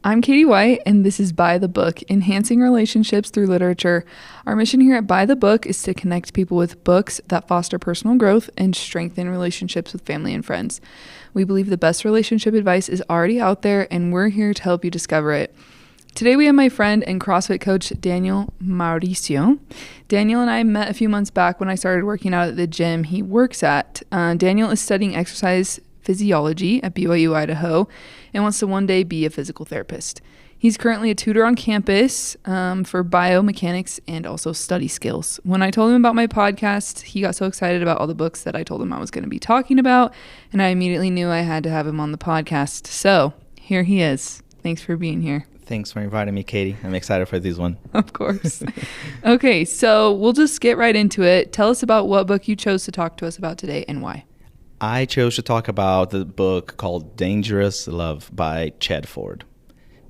I'm Katie White, and this is By the Book, Enhancing Relationships Through Literature. Our mission here at By the Book is to connect people with books that foster personal growth and strengthen relationships with family and friends. We believe the best relationship advice is already out there, and we're here to help you discover it. Today we have my friend and CrossFit coach, Daniel Mauricio. Daniel and I met a few months back when I started working out at the gym he works at. Daniel is studying exercise physiology at BYU Idaho and wants to one day be a physical therapist. He's currently a tutor on campus for biomechanics and also study skills. When I told him about my podcast, he got so excited about all the books that I told him I was going to be talking about, and I immediately knew I had to have him on the podcast. So here he is. Thanks for being here. Thanks for inviting me, Katie. I'm excited for this one. Of course. Okay, so we'll just get right into it. Tell us about what book you chose to talk to us about today and why. I chose to talk about the book called Dangerous Love by Chad Ford.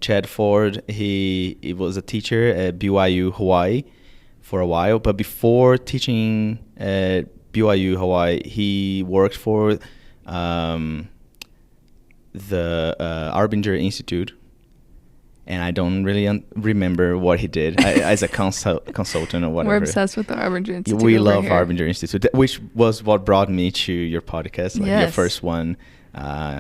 Chad Ford, he was a teacher at BYU Hawaii for a while, but before teaching at BYU Hawaii, he worked for the Arbinger Institute. And I don't really remember what he did as a consultant or whatever. We're obsessed with the Arbinger Institute. We love Arbinger Institute, which was what brought me to your podcast. Like your first one,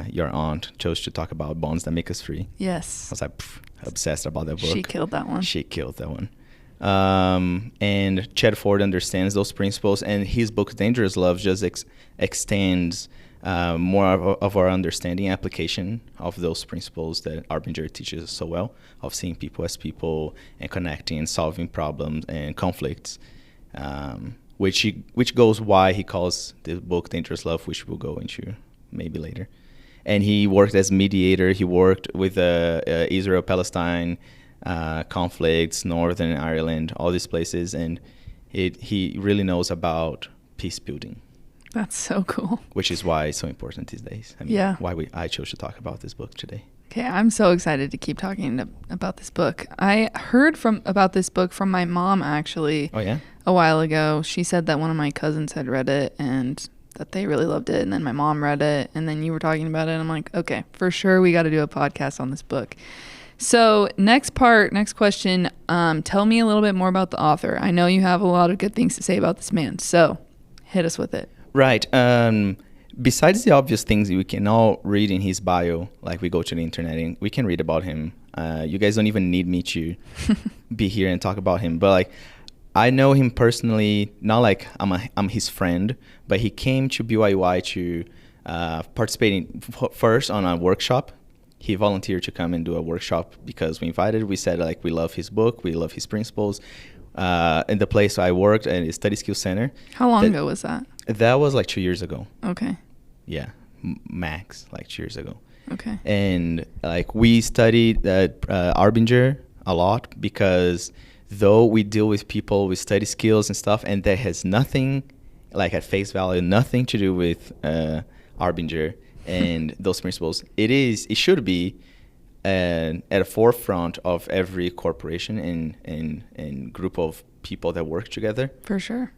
your aunt chose to talk about bonds that make us free. Yes. I was like obsessed about that book. She killed that one. And Chad Ford understands those principles, and his book Dangerous Love just extends more of our understanding application of those principles that Arbinger teaches us so well, of seeing people as people and connecting and solving problems and conflicts, which goes why he calls the book Dangerous Love, which we'll go into maybe later. And he worked as mediator. He worked with Israel-Palestine conflicts, Northern Ireland, all these places, and he really knows about peace building. That's so cool. Which is why it's so important these days. Why I chose to talk about this book today. Okay, I'm so excited to keep talking about this book. I heard about this book from my mom, actually. Oh, yeah? A while ago. She said that one of my cousins had read it and that they really loved it. And then my mom read it. And then you were talking about it. And I'm like, okay, for sure we got to do a podcast on this book. So next question, tell me a little bit more about the author. I know you have a lot of good things to say about this man. So hit us with it. Right. Besides the obvious things we can all read in his bio, like we go to the internet and we can read about him. You guys don't even need me to be here and talk about him. But like, I know him personally, not like I'm his friend, but he came to BYU to participate first on a workshop. He volunteered to come and do a workshop because we invited. We said like we love his book, we love his principles. In the place I worked at the Study Skills Center. How long ago was that? That was like 2 years ago. Okay. Yeah, max, like 2 years ago. Okay. And like we studied Arbinger a lot because though we deal with people with study skills and stuff, and that has nothing, like at face value, nothing to do with Arbinger and those principles. It should be at the forefront of every corporation and group of people that work together. For sure.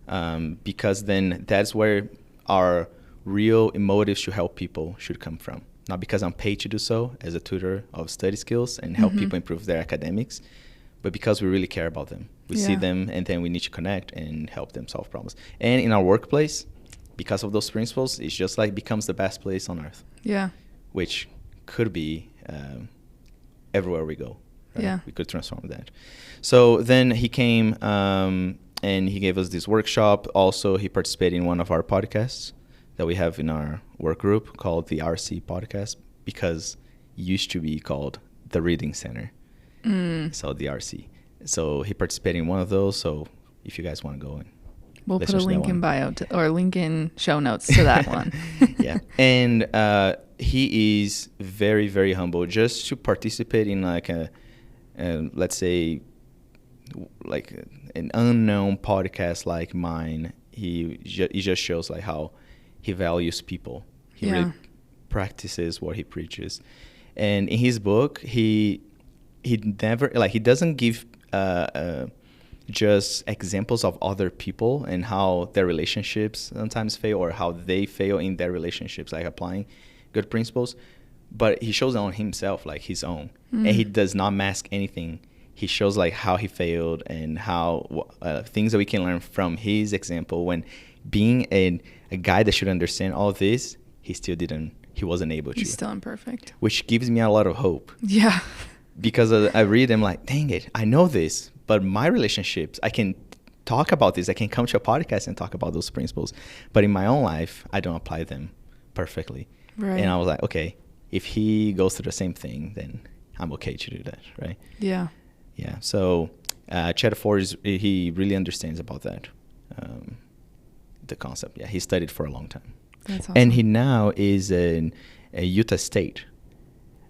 Because then that's where our real motives to help people should come from. Not because I'm paid to do so as a tutor of study skills and help people improve their academics, but because we really care about them. We see them and then we need to connect and help them solve problems. And in our workplace, because of those principles, it's just like becomes the best place on earth. Yeah. Which could be everywhere we go. Right? Yeah. We could transform that. So then he came and he gave us this workshop. Also, he participated in one of our podcasts that we have in our work group called the RC podcast, because it used to be called the Reading Center. So the RC. So he participated in one of those. So if you guys want to go in. We'll put a link in bio or link in show notes to that one. Yeah. And he is very, very humble just to participate in like let's say like an unknown podcast like mine. He just shows like how he values people. He really practices what he preaches. And in his book, he never, like, he doesn't give just examples of other people and how their relationships sometimes fail or how they fail in their relationships, like applying good principles. but he shows on himself like his own, and he does not mask anything. He shows like how he failed and how things that we can learn from his example. When being a guy that should understand all this, he wasn't able to. He's still imperfect. Which gives me a lot of hope. Yeah. Because I read them like, dang it, I know this, but my relationships, I can talk about this. I can come to a podcast and talk about those principles. But in my own life, I don't apply them perfectly. Right. And I was like, okay, if he goes through the same thing, then I'm okay to do that, right? Yeah. Yeah. So Chad Ford, he really understands about that, the concept. Yeah, he studied for a long time. That's awesome. And he now is in Utah State,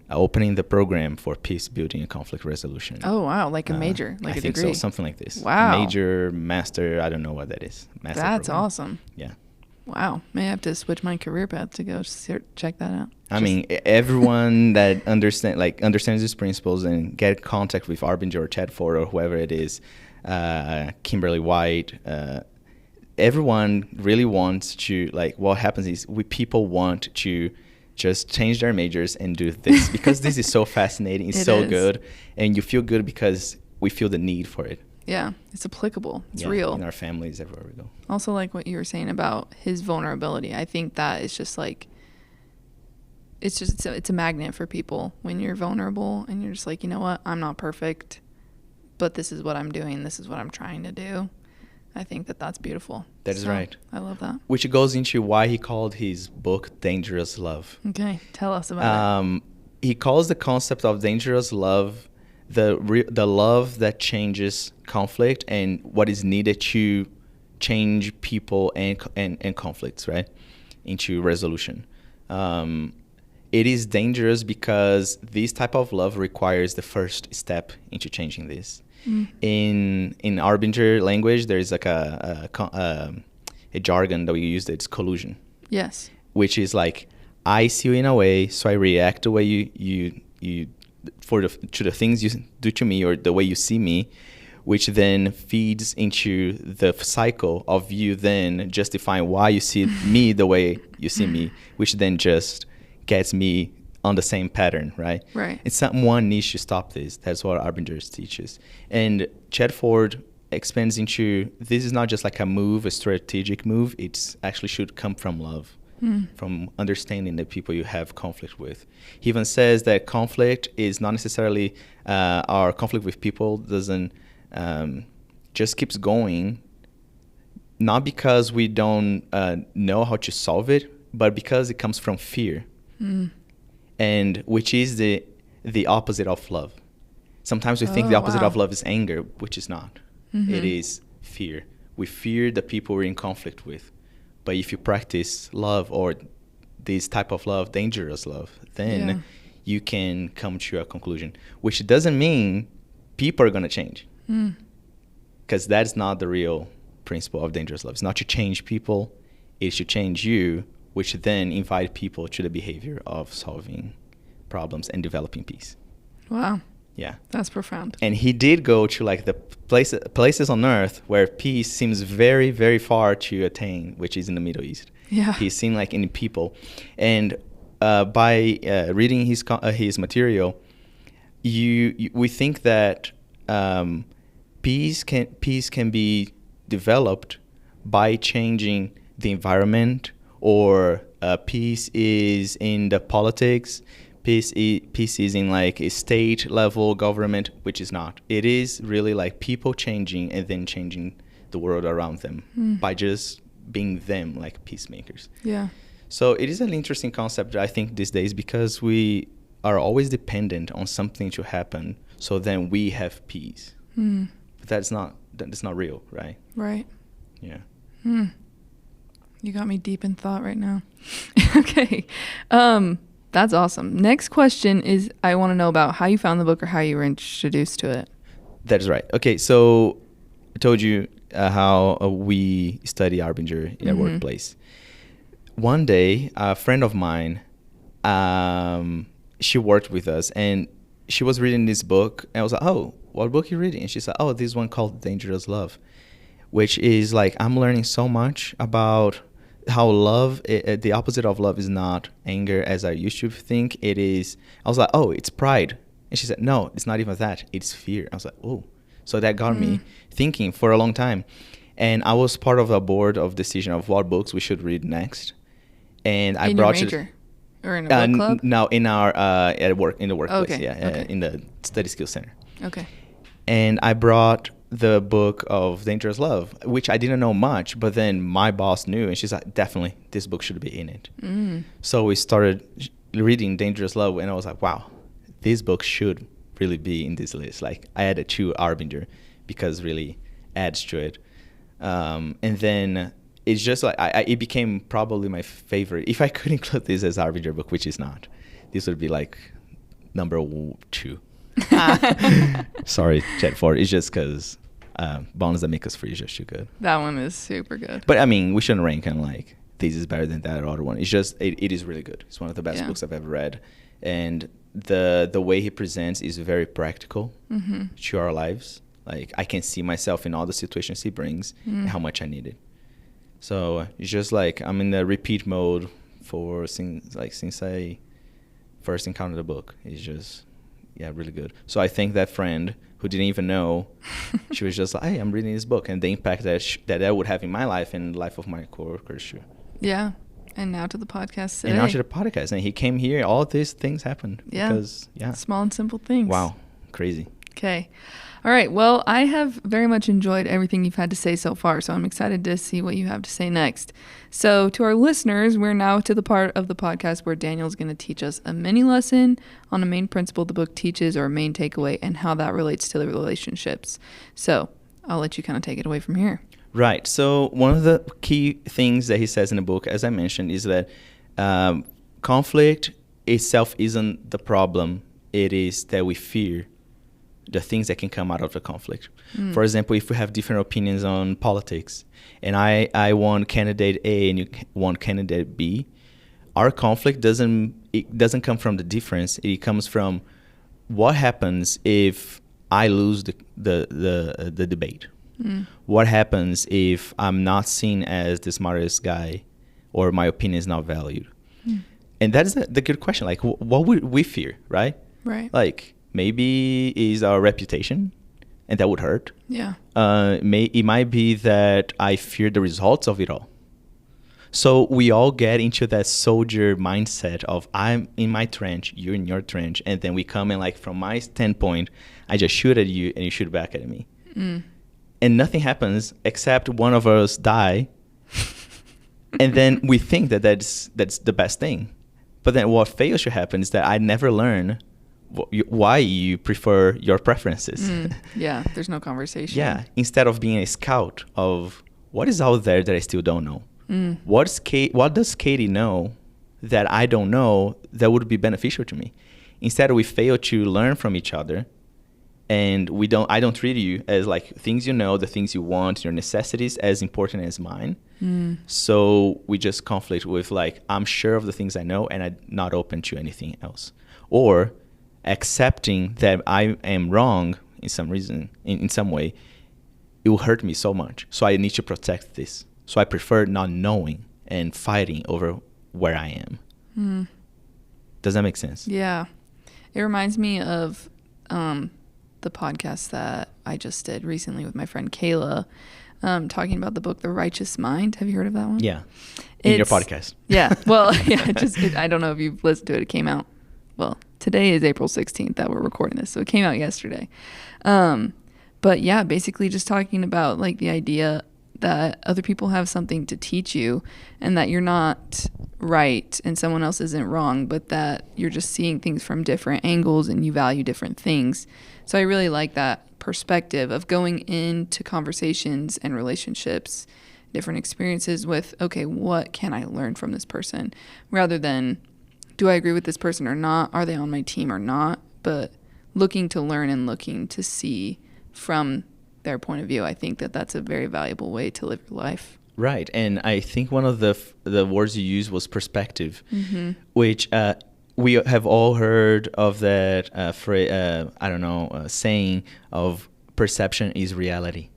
opening the program for peace building and conflict resolution. Oh, wow. Like a major, like I a think degree. so, something like this. Wow. Major, master, I don't know what that is. Master That's program. awesome. Yeah. Wow. May have to switch my career path to go check that out. I mean, everyone that understands these principles and get contact with Arbinger or Chad Ford or whoever it is, Kimberly White, everyone really wants to, like, what happens is people want to just change their majors and do this because this is so fascinating. It's so good. And you feel good because we feel the need for it. Yeah, it's applicable. It's real. In our families, everywhere we go. Also, like what you were saying about his vulnerability, I think that is just like, it's a magnet for people when you're vulnerable and you're just like, you know what, I'm not perfect, but this is what I'm doing. This is what I'm trying to do. I think that's beautiful. That is right. I love that. Which goes into why he called his book Dangerous Love. Okay, tell us about it. He calls the concept of dangerous love the love that changes conflict and what is needed to change people and conflicts, right, into resolution. It is dangerous because this type of love requires the first step into changing this. In Arbinger language, there is like a jargon that we use that's collusion. Yes. Which is like, I see you in a way, so I react the way you to the things you do to me or the way you see me, which then feeds into the cycle of you then justifying why you see me the way you see me, which then just gets me on the same pattern, right? Right. And someone needs to stop this. That's what Arbinger teaches. And Chad Ford expands into, this is not just like a move, a strategic move. It's actually should come from love, from understanding the people you have conflict with. He even says that conflict is not necessarily, our conflict with people doesn't, just keeps going, not because we don't know how to solve it, but because it comes from fear. And which is the opposite of love. Sometimes we think the opposite of love is anger, which is not. It is fear. We fear the people we're in conflict with. But if you practice love or this type of love, dangerous love, then you can come to a conclusion, which doesn't mean people are going to change. Because that's not the real principle of dangerous love. It's not to change people. It's to change you, which then invite people to the behavior of solving problems and developing peace. Wow. Yeah. That's profound. And he did go to like the places on earth where peace seems very, very far to attain, which is in the Middle East. Yeah. He's seen like in people. And by reading his material, we think that peace can be developed by changing the environment, or peace is in the politics, peace is in like a state level government, which is not. It is really like people changing and then changing the world around them by just being them, like peacemakers. Yeah. So it is an interesting concept, I think, these days, because we are always dependent on something to happen, so then we have peace. But that's not real, right? Right. Yeah. You got me deep in thought right now. Okay. That's awesome. Next question is, I want to know about how you found the book or how you were introduced to it. That is right. Okay, so I told you how we study Arbinger in our workplace. One day, a friend of mine, she worked with us, and she was reading this book, and I was like, oh, what book are you reading? And she said, oh, this one called Dangerous Love, which is like, I'm learning so much about how love, the opposite of love is not anger as I used to think it is. I was like, oh, it's pride. And she said, no, it's not even that. It's fear. I was like, oh. So that got me thinking for a long time. And I was part of a board of decision of what books we should read next. And I brought your major? Or in a book club? No, in our at work, in the workplace. Okay. Okay. In the study skills center. Okay. And I brought the book of Dangerous Love, which I didn't know much, but then my boss knew, and she's like, definitely, this book should be in it. So we started reading Dangerous Love, and I was like, wow, this book should really be in this list. Like, I added to Arbinger because really adds to it. And then it's just like, it became probably my favorite. If I could include this as Arbinger book, which is not, this would be like number 2. Sorry, Chat Ford. It's just because Bonds That Make Us Free is just too good. That one is super good. But I mean, we shouldn't rank on like this is better than that other one. It's just it is really good. It's one of the best books I've ever read, and the way he presents is very practical to our lives. Like, I can see myself in all the situations he brings and how much I need it. So it's just like I'm in the repeat mode since I first encountered the book. It's just really good. So I thank that friend who didn't even know. She was just like, hey, I'm reading this book, and the impact that would have in my life and the life of my coworkers too. Yeah. And now to the podcast today. And now to the podcast. And he came here. All of these things happened. Yeah. Because, small and simple things. Wow. Crazy. Okay. All right. Well, I have very much enjoyed everything you've had to say so far, so I'm excited to see what you have to say next. So to our listeners, we're now to the part of the podcast where Daniel's going to teach us a mini lesson on a main principle the book teaches, or a main takeaway, and how that relates to the relationships. So I'll let you kind of take it away from here. Right. So one of the key things that he says in the book, as I mentioned, is that conflict itself isn't the problem. It is that we fear the things that can come out of the conflict. For example, if we have different opinions on politics, and I want candidate A and you want candidate B, our conflict doesn't come from the difference. It comes from what happens if I lose the debate. What happens if I'm not seen as the smartest guy, or my opinion is not valued? And that's the good question. Like, what would we fear, right? Right. Like, maybe is our reputation, and that would hurt. Yeah. It might be that I fear the results of it all. So we all get into that soldier mindset of I'm in my trench, you're in your trench, and then we come and, like, from my standpoint, I just shoot at you and you shoot back at me. And nothing happens except one of us die. And then we think that's the best thing. But then what fails to happen is that I never learn why you prefer your preferences. Yeah, there's no conversation. Yeah, instead of being a scout of what is out there that I still don't know. What does Katie know that I don't know that would be beneficial to me? Instead, we fail to learn from each other, and I don't treat you as like things you know, the things you want, your necessities as important as mine. So we just conflict with, like, I'm sure of the things I know and I'm not open to anything else. Or accepting that I am wrong in some reason, in some way, it will hurt me so much. So I need to protect this. So I prefer not knowing and fighting over where I am. Does that make sense? Yeah. It reminds me of the podcast that I just did recently with my friend Kayla, talking about the book The Righteous Mind. Have you heard of that one? Yeah. In your podcast. Yeah. Well, yeah. I don't know if you've listened to it. It came out. Well, today is April 16th that we're recording this, so it came out yesterday. But yeah, basically just talking about, like, the idea that other people have something to teach you, and that you're not right and someone else isn't wrong, but that you're just seeing things from different angles and you value different things. So I really like that perspective of going into conversations and relationships, different experiences with, okay, what can I learn from this person? Rather than, do I agree with this person or not? Are they on my team or not? But looking to learn and looking to see from their point of view. I think that's a very valuable way to live your life. Right. And I think one of the words you used was perspective, which we have all heard of that phrase, saying of perception is reality.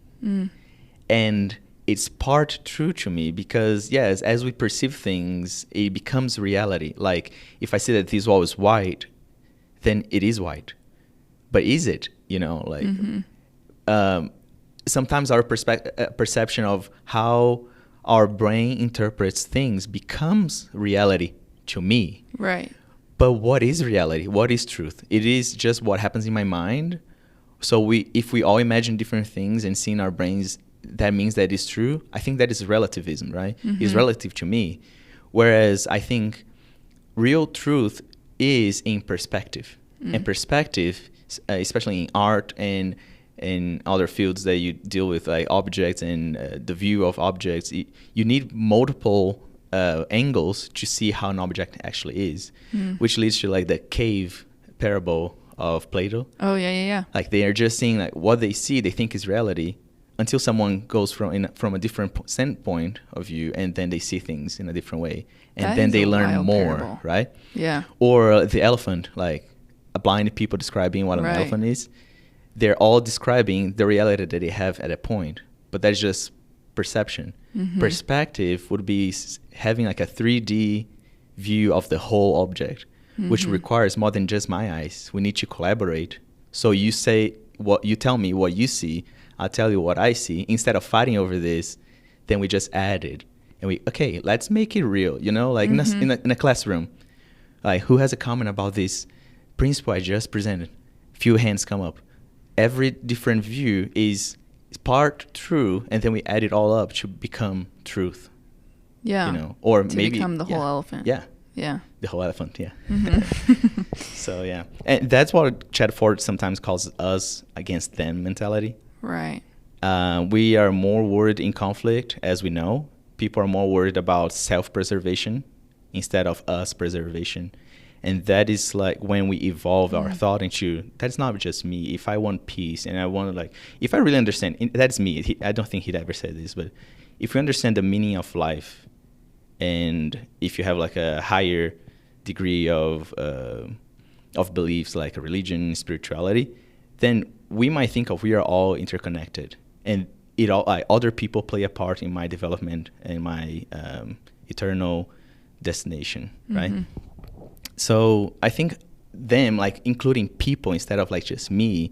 And it's part true to me because, yes, as we perceive things, it becomes reality. Like, if I say that this wall is white, then it is white. But is it? You know, like, sometimes our perception of how our brain interprets things becomes reality to me. Right. But what is reality? What is truth? It is just what happens in my mind. So if we all imagine different things and see in our brains, that means that is true. I think that is relativism, right? It's relative to me. Whereas I think real truth is in perspective. And perspective, especially in art and in other fields that you deal with, like objects and the view of objects, you need multiple angles to see how an object actually is, which leads to like the cave parable of Plato. Oh, yeah. Like they are just seeing like what they see, they think is reality, until someone goes from a different standpoint of view, and then they see things in a different way, and That then is they a learn wild more, parable. right? Yeah. Or the elephant, like a blind people describing what an Right. elephant is. They're all describing the reality that they have at a point, but that's just perception. Perspective would be having like a 3D view of the whole object, which requires more than just my eyes. We need to collaborate. So you tell me what you see, I'll tell you what I see. Instead of fighting over this, then we just add it. And okay, let's make it real, you know, like in a classroom. Like, who has a comment about this principle I just presented? Few hands come up. Every different view is part true, and then we add it all up to become truth. Yeah. You know, or to maybe become the whole elephant. Yeah. Yeah. The whole elephant, yeah. So, yeah. And that's what Chad Ford sometimes calls us against them mentality. Right. We are more worried in conflict, as we know. People are more worried about self-preservation instead of us preservation. And that is like when we evolve our thought into, that's not just me. If I want peace and I want to like, if I really understand, that's me. I don't think he'd ever say this, but if you understand the meaning of life, and if you have like a higher degree of beliefs like a religion, spirituality, then we might think of we are all interconnected, and it all other people play a part in my development and my eternal destination, right? So I think them, like including people instead of like just me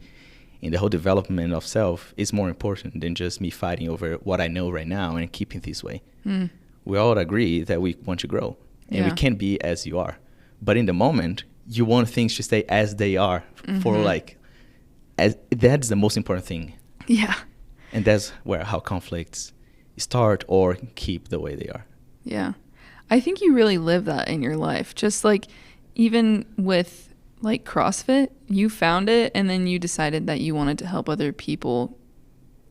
in the whole development of self, is more important than just me fighting over what I know right now and keeping this way. We all agree that we want to grow, and we can't be as you are. But in the moment, you want things to stay as they are for like, that's the most important thing. Yeah. And that's how conflicts start or keep the way they are. Yeah. I think you really live that in your life. Just like even with like CrossFit, you found it and then you decided that you wanted to help other people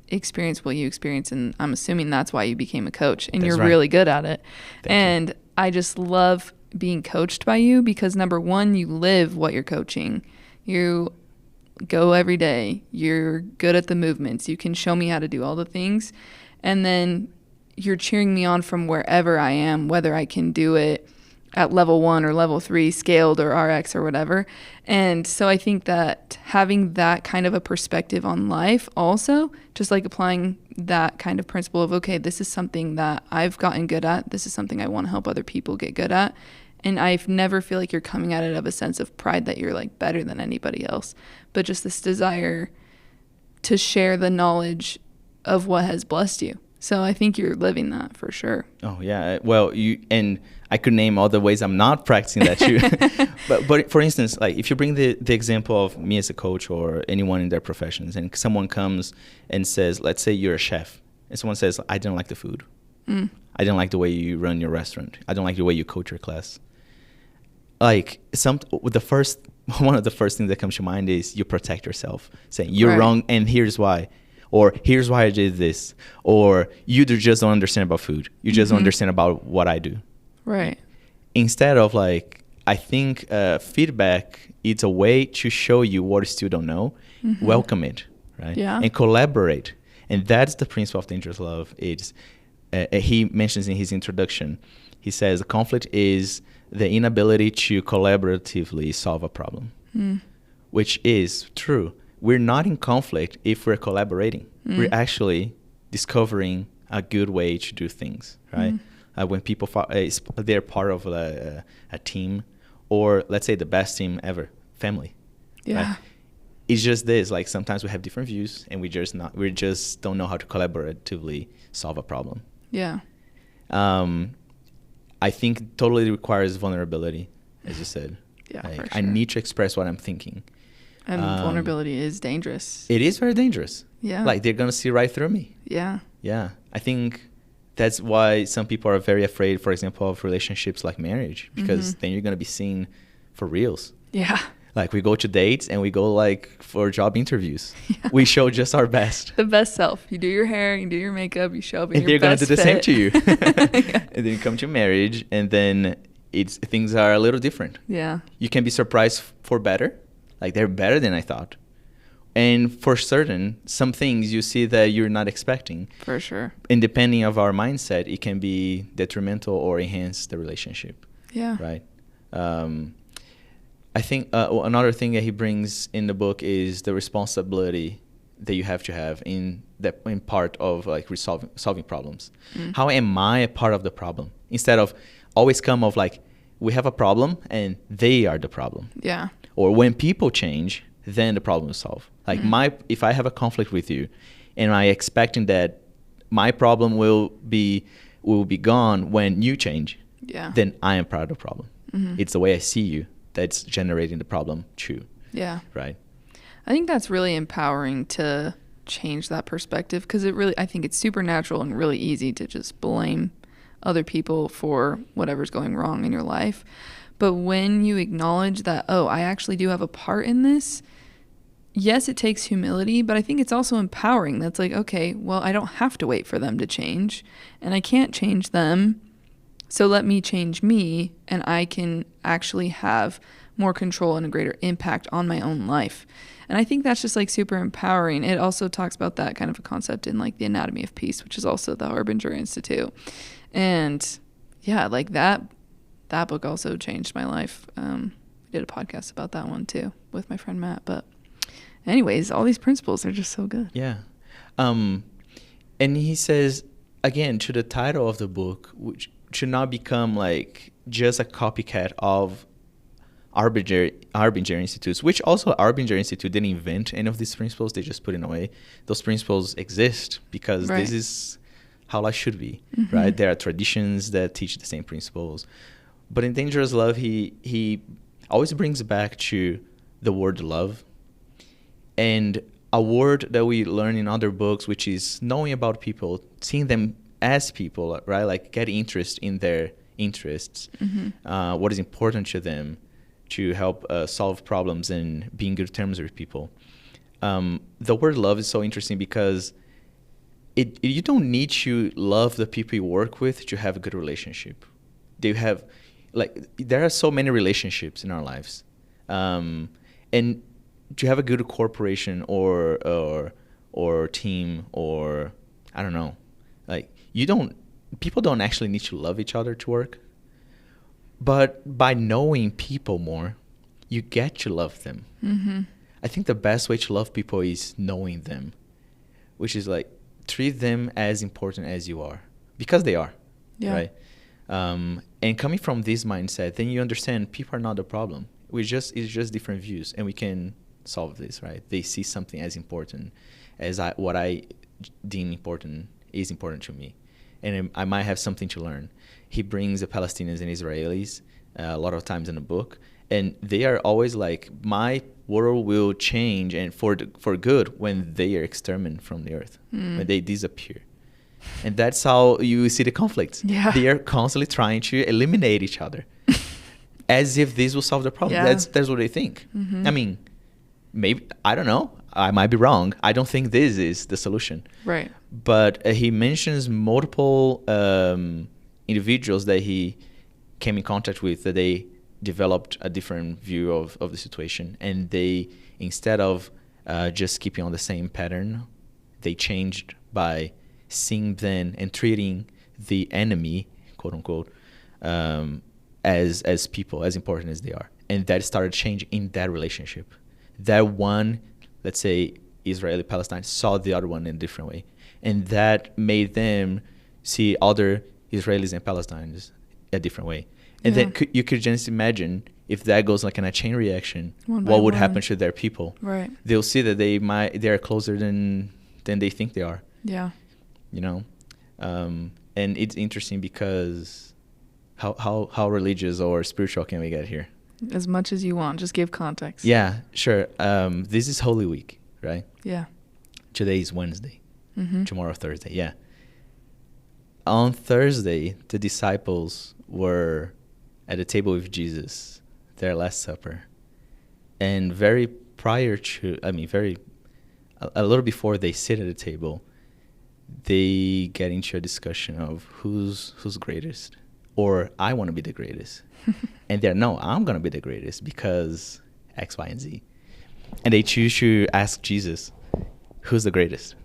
experience what you experience, and I'm assuming that's why you became a coach, and you're really good at it. Thank you. I just love being coached by you because number one, you live what you're coaching. You go every day. You're good at the movements. You can show me how to do all the things, and then you're cheering me on from wherever I am, whether I can do it at level 1 or level 3 scaled or RX or whatever. And so I think that having that kind of a perspective on life also, just like applying that kind of principle of, okay, this is something that I've gotten good at. This is something I want to help other people get good at. And I never feel like you're coming at it of a sense of pride that you're like better than anybody else, but just this desire to share the knowledge of what has blessed you. So I think you're living that for sure. Oh yeah. Well, and I could name all the ways I'm not practicing that too. but for instance, like if you bring the example of me as a coach or anyone in their professions, and someone comes and says, let's say you're a chef, and someone says, I didn't like the food. I didn't like the way you run your restaurant. I don't like the way you coach your class. Like one of the first things that comes to mind is you protect yourself, saying you're wrong and here's why. Or here's why I did this. Or you just don't understand about food. You just don't understand about what I do. Right. Instead of like, I think feedback, it's a way to show you what you still don't know. Welcome it, right? Yeah. And collaborate. And that's the principle of dangerous love. It's he mentions in his introduction, he says conflict is the inability to collaboratively solve a problem, which is true. We're not in conflict if we're collaborating. We're actually discovering a good way to do things, right? When people they're part of a team, or let's say the best team ever, family. Yeah. Right? It's just this, like sometimes we have different views and we just don't know how to collaboratively solve a problem. Yeah. I think totally requires vulnerability, as you said. Yeah, like, for sure. I need to express what I'm thinking. And vulnerability is dangerous. It is very dangerous. Yeah. Like they're gonna see right through me. Yeah. Yeah. I think that's why some people are very afraid, for example, of relationships like marriage, because then you're gonna be seen for reals. Yeah. Like we go to dates and we go like for job interviews. Yeah. We show just our best. The best self. You do your hair, you do your makeup, you show up in and your they're best gonna do the same fit. to you. Yeah. And then you come to marriage, and then things are a little different. Yeah. You can be surprised for better. Like they're better than I thought. And for certain, some things you see that you're not expecting. For sure. And depending of our mindset, it can be detrimental or enhance the relationship. Yeah. Right. I think another thing that he brings in the book is the responsibility that you have to have in part of like solving problems. How am I a part of the problem? Instead of always come of like, we have a problem and they are the problem. Yeah. Or when people change, then the problem is solved. Like if I have a conflict with you and I expecting that my problem will be gone when you change, then I am part of the problem. It's the way I see you that's generating the problem too. Yeah. Right. I think that's really empowering to change that perspective, because I think it's super natural and really easy to just blame other people for whatever's going wrong in your life. But when you acknowledge that, oh, I actually do have a part in this, yes, it takes humility, but I think it's also empowering. That's like, okay, well, I don't have to wait for them to change, and I can't change them. So let me change me, and I can actually have more control and a greater impact on my own life. And I think that's just like super empowering. It also talks about that kind of a concept in like the Anatomy of Peace, which is also the Harbinger Institute. And yeah, like that book also changed my life. We did a podcast about that one too with my friend Matt. But anyways, all these principles are just so good. Yeah. And he says, again, to the title of the book, which should not become like just a copycat of Harbinger Institutes, which also Harbinger Institute didn't invent any of these principles. They just put it away. Those principles exist because this is how life should be, right? There are traditions that teach the same principles. But in Dangerous Love, he always brings back to the word love, and a word that we learn in other books, which is knowing about people, seeing them as people, right? Like get interest in their interests, what is important to them, to help solve problems and be in good terms with people. The word love is so interesting because you don't need to love the people you work with to have a good relationship. There are so many relationships in our lives, and to have a good corporation or team, or I don't know, like people don't actually need to love each other to work. But by knowing people more, you get to love them. I think the best way to love people is knowing them, which is like treat them as important as you are, because they are, right? And coming from this mindset, then you understand people are not the problem. It's just different views, and we can solve this, right? They see something as important as what I deem important is important to me, and I might have something to learn. He brings the Palestinians and Israelis a lot of times in the book, and they are always like, my world will change and for good when they are exterminated from the earth, when they disappear. And that's how you see the conflicts. Yeah. They are constantly trying to eliminate each other as if this will solve the problem. Yeah. That's what they think. I mean, maybe, I don't know, I might be wrong. I don't think this is the solution. Right. But he mentions multiple individuals that he came in contact with, that they developed a different view of the situation, and they, instead of just keeping on the same pattern, they changed by seeing them and treating the enemy, quote unquote, as people, as important as they are. And that started changing in that relationship. That one, let's say Israeli Palestine, saw the other one in a different way, And that made them see other Israelis and Palestinians a different way. And then you could just imagine if that goes like in a chain reaction, what would happen to their people? Right. They'll see that they're closer than they think they are. Yeah. You know, and it's interesting because how religious or spiritual can we get here? As much as you want, just give context. Yeah, sure. This is Holy Week, right? Yeah. Today is Wednesday. Mm-hmm. Tomorrow, Thursday. Yeah. On Thursday, the disciples were at the table with Jesus, their Last Supper. And very a little before they sit at the table, they get into a discussion of who's greatest, or I want to be the greatest. And no, I'm going to be the greatest because X, Y, and Z. And they choose to ask Jesus, who's the greatest?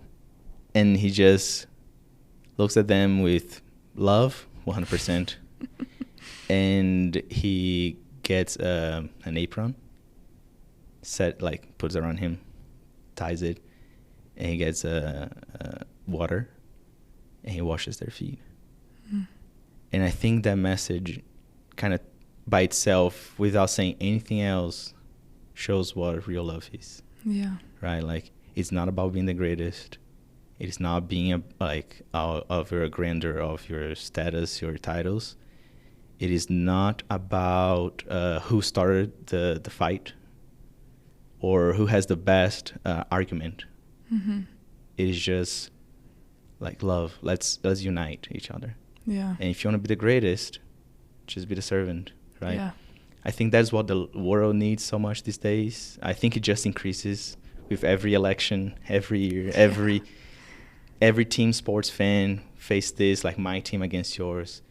And he just looks at them with love, 100%. And he gets an apron, puts it around him, ties it, and he gets water, and he washes their feet. Mm. And I think that message kind of by itself, without saying anything else, shows what real love is. Yeah. Right? Like, it's not about being the greatest. It's not being of your grandeur, of your status, your titles. It is not about who started the fight or who has the best argument. Mm-hmm. It is just like love. Let's unite each other. Yeah. And if you want to be the greatest, just be the servant, right? Yeah. I think that's what the world needs so much these days. I think it just increases with every election, every year, every team sports fan face this, like my team against yours.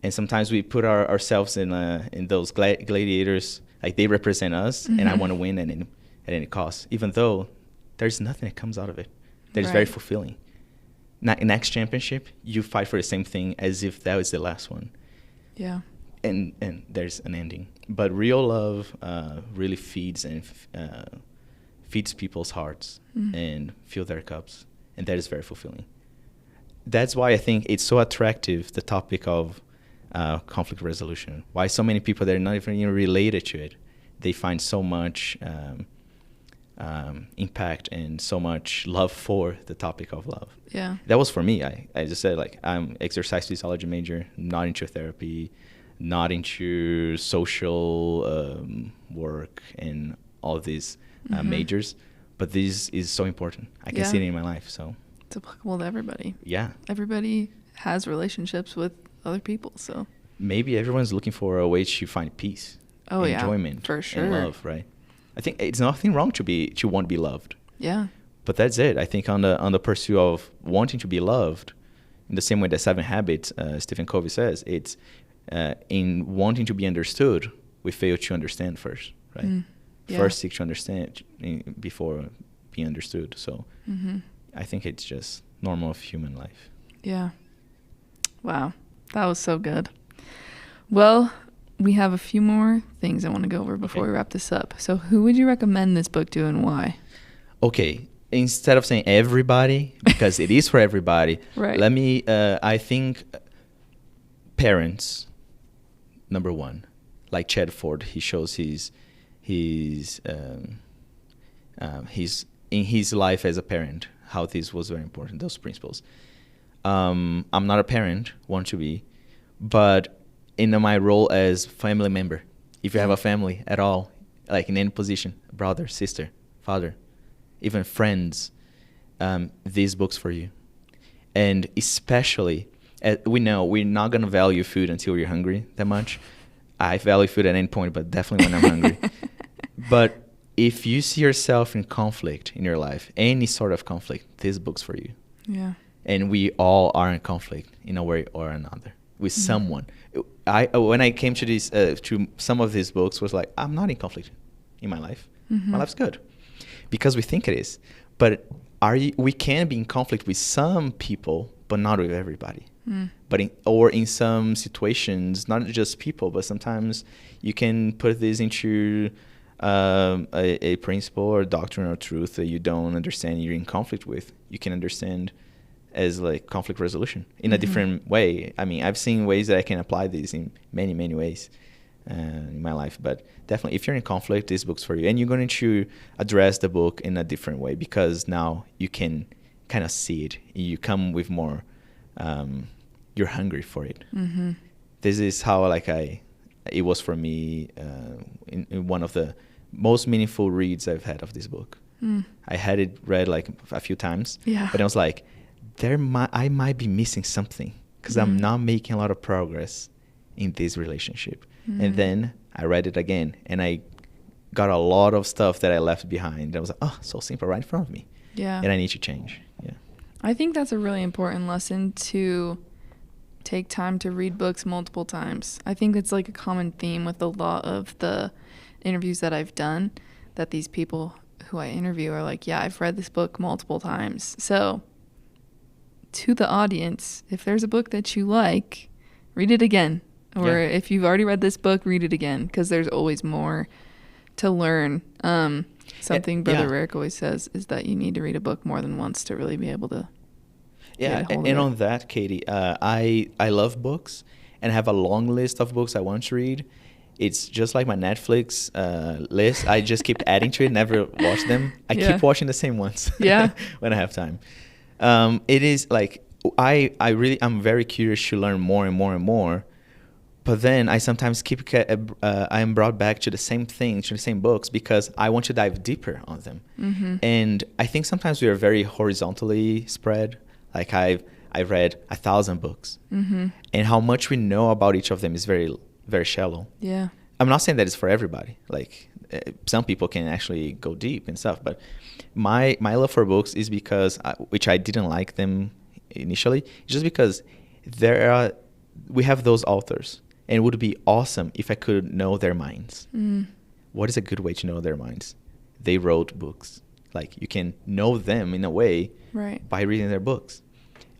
And sometimes we put ourselves in those gladiators, like they represent us, mm-hmm. and I want to win at any cost, even though there's nothing that comes out of it that is very fulfilling. Next championship, you fight for the same thing as if that was the last one. Yeah. And there's an ending. But real love really feeds people's hearts and fill their cups. And that is very fulfilling. That's why I think it's so attractive, the topic of conflict resolution. Why so many people that are not even related to it, they find so much impact and so much love for the topic of love. Yeah. That was for me. I just said, like, I'm exercise physiology major, not into therapy, not into social work and all of these majors. But this is so important. I can see it in my life. So it's applicable to everybody. Yeah. Everybody has relationships with other people. So maybe everyone's looking for a way to find peace, enjoyment, for sure, and love, right? I think it's nothing wrong to want to be loved. Yeah. But that's it. I think on the pursuit of wanting to be loved, in the same way that 7 Habits, Stephen Covey says, it's in wanting to be understood, we fail to understand first, right? Yeah. First seek to understand before being understood. So I think it's just normal of human life. Yeah. Wow. That was so good. Well, we have a few more things I want to go over before we wrap this up. So who would you recommend this book to and why? Okay. Instead of saying everybody, because it is for everybody, right. Let me, I think parents, number one, like Chad Ford, he shows he's in his life as a parent, how this was very important, those principles. I'm not a parent, want to be, but in my role as family member, if you have a family at all, like in any position, brother, sister, father, even friends, these books for you. And especially, we know we're not going to value food until you're hungry that much. I value food at any point, but definitely when I'm hungry. But if you see yourself in conflict in your life, any sort of conflict, this book's for you. Yeah. And we all are in conflict in a way or another with someone. When I came to these, to some of these books, was like, I'm not in conflict in my life. My life's good, because we think it is. But we can be in conflict with some people, but not with everybody. But in some situations, not just people, but sometimes you can put this into a principle or doctrine or truth that you don't understand, you're in conflict with. You can understand as like conflict resolution in a different way. I mean, I've seen ways that I can apply this in many, many ways in my life. But definitely, if you're in conflict, this book's for you. And you're going to address the book in a different way because now you can kind of see it. You come with more, you're hungry for it. This is how it was for me in one of the most meaningful reads I've had of this book. I had it read like a few times, but I was like, I might be missing something because I'm not making a lot of progress in this relationship. And then I read it again, and I got a lot of stuff that I left behind. I was like, oh, so simple, right in front of me. Yeah. And I need to change. Yeah. I think that's a really important lesson, to take time to read books multiple times. I think it's like a common theme with a lot of the interviews that I've done, that these people who I interview are like, yeah, I've read this book multiple times. So to the audience, if there's a book that you like, read it again. Or if you've already read this book, read it again, because there's always more to learn. Something Brother Rick always says is that you need to read a book more than once to really be able to get a hold of it. On that, Katie, I love books and have a long list of books I want to read. It's just like my Netflix list. I just keep adding to it, never watch them. I keep watching the same ones when I have time. It is like I'm very curious to learn more and more and more. But then I sometimes I am brought back to the same things, to the same books, because I want to dive deeper on them. And I think sometimes we are very horizontally spread. Like I've read 1,000 books, and how much we know about each of them is very, very shallow. Yeah. I'm not saying that it's for everybody. Like some people can actually go deep and stuff. But my love for books is because, which I didn't like them initially, just because we have those authors. And it would be awesome if I could know their minds. What is a good way to know their minds? They wrote books. Like you can know them in a way by reading their books,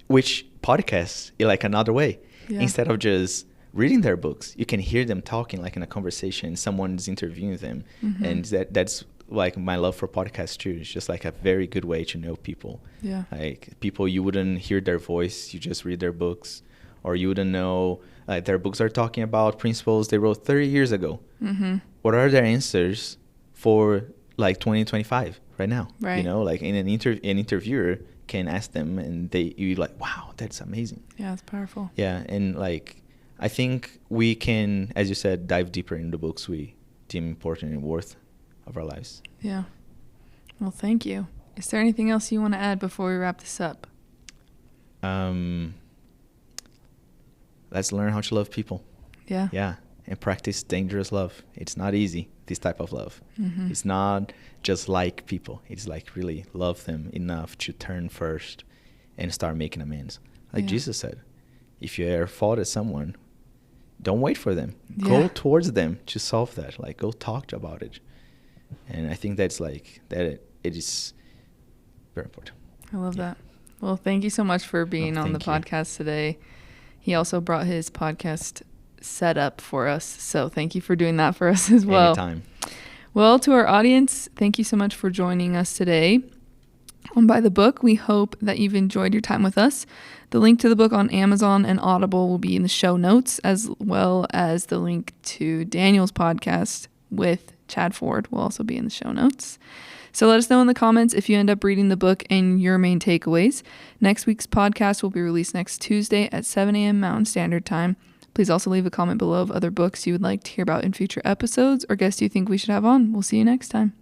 which podcasts is like another way. Instead of just reading their books, you can hear them talking like in a conversation. Someone's interviewing them. And that's like my love for podcasts too. It's just like a very good way to know people. Like people you wouldn't hear their voice, you just read their books. Or you wouldn't know, their books are talking about principles they wrote 30 years ago. What are their answers for like 2025 right now? You know, like in an interviewer can ask them, and you're like, wow, that's amazing. Yeah, it's powerful. Yeah, and like I think we can, as you said, dive deeper into the books we deem important and worth of our lives. Yeah. Well, thank you. Is there anything else you want to add before we wrap this up? Let's learn how to love people. Yeah. And practice dangerous love. It's not easy, this type of love. It's not just like people. It's like really love them enough to turn first and start making amends. Like Jesus said, if you ever fault at someone, don't wait for them. Go towards them to solve that. Like go talk about it. And I think that's like, it is very important. I love that. Well, thank you so much for being on the podcast today. He also brought his podcast set up for us. So thank you for doing that for us as well. Anytime. Well, to our audience, thank you so much for joining us today on By the Book. We hope that you've enjoyed your time with us. The link to the book on Amazon and Audible will be in the show notes, as well as the link to Daniel's podcast with Chad Ford will also be in the show notes. So let us know in the comments if you end up reading the book and your main takeaways. Next week's podcast will be released next Tuesday at 7 a.m. Mountain Standard Time. Please also leave a comment below of other books you would like to hear about in future episodes or guests you think we should have on. We'll see you next time.